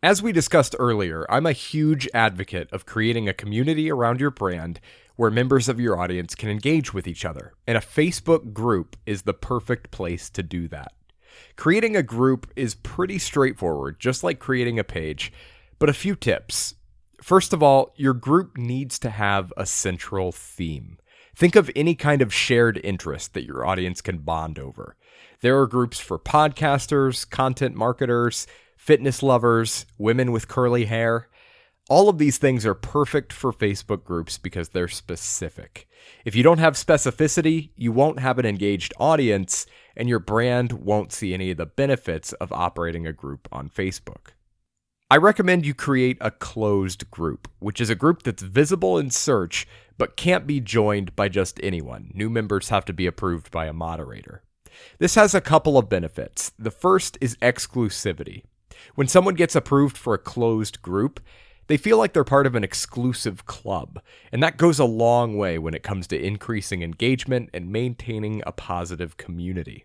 As we discussed earlier, I'm a huge advocate of creating a community around your brand where members of your audience can engage with each other, and a Facebook group is the perfect place to do that. Creating a group is pretty straightforward, just like creating a page, but a few tips. First of all, your group needs to have a central theme. Think of any kind of shared interest that your audience can bond over. There are groups for podcasters, content marketers, fitness lovers, women with curly hair. All of these things are perfect for Facebook groups because they're specific. If you don't have specificity, you won't have an engaged audience, and your brand won't see any of the benefits of operating a group on Facebook. I recommend you create a closed group, which is a group that's visible in search but can't be joined by just anyone. New members have to be approved by a moderator. This has a couple of benefits. The first is exclusivity. When someone gets approved for a closed group, they feel like they're part of an exclusive club, and that goes a long way when it comes to increasing engagement and maintaining a positive community.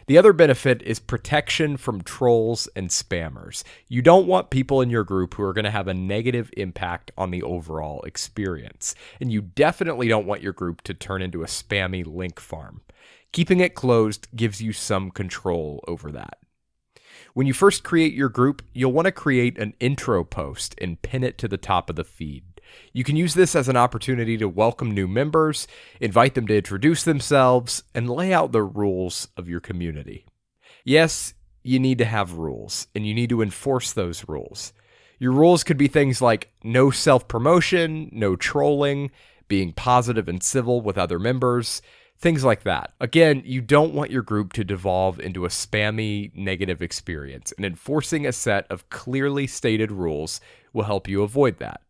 The other benefit is protection from trolls and spammers. You don't want people in your group who are going to have a negative impact on the overall experience, and you definitely don't want your group to turn into a spammy link farm. Keeping it closed gives you some control over that. When you first create your group, you'll want to create an intro post and pin it to the top of the feed. You can use this as an opportunity to welcome new members, invite them to introduce themselves, and lay out the rules of your community. Yes, you need to have rules, and you need to enforce those rules. Your rules could be things like no self-promotion, no trolling, being positive and civil with other members, things like that. Again, you don't want your group to devolve into a spammy, negative experience, and enforcing a set of clearly stated rules will help you avoid that.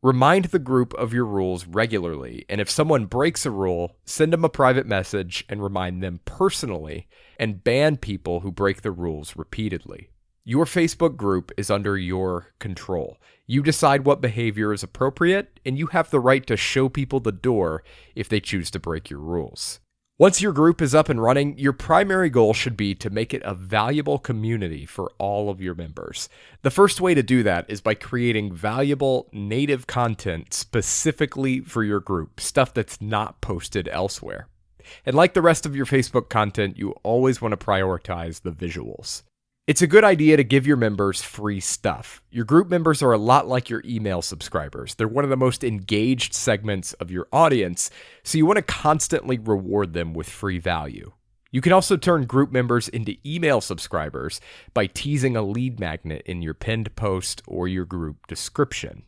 Remind the group of your rules regularly, and if someone breaks a rule, send them a private message and remind them personally, and ban people who break the rules repeatedly. Your Facebook group is under your control. You decide what behavior is appropriate, and you have the right to show people the door if they choose to break your rules. Once your group is up and running, your primary goal should be to make it a valuable community for all of your members. The first way to do that is by creating valuable native content specifically for your group, stuff that's not posted elsewhere. And like the rest of your Facebook content, you always want to prioritize the visuals. It's a good idea to give your members free stuff. Your group members are a lot like your email subscribers. They're one of the most engaged segments of your audience, so you want to constantly reward them with free value. You can also turn group members into email subscribers by teasing a lead magnet in your pinned post or your group description.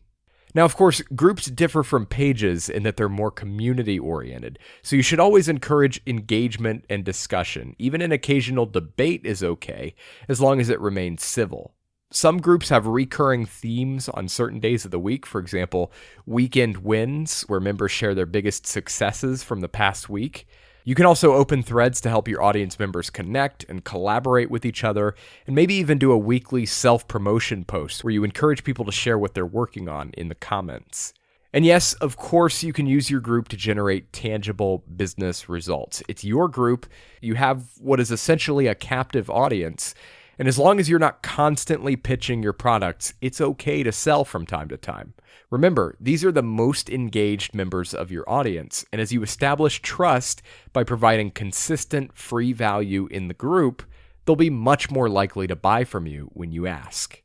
Now, of course, groups differ from pages in that they're more community-oriented, so you should always encourage engagement and discussion. Even an occasional debate is okay, as long as it remains civil. Some groups have recurring themes on certain days of the week, for example, weekend wins, where members share their biggest successes from the past week. You can also open threads to help your audience members connect and collaborate with each other, and maybe even do a weekly self-promotion post where you encourage people to share what they're working on in the comments. And yes, of course, you can use your group to generate tangible business results. It's your group. You have what is essentially a captive audience. And as long as you're not constantly pitching your products, it's okay to sell from time to time. Remember, these are the most engaged members of your audience, and as you establish trust by providing consistent free value in the group, they'll be much more likely to buy from you when you ask.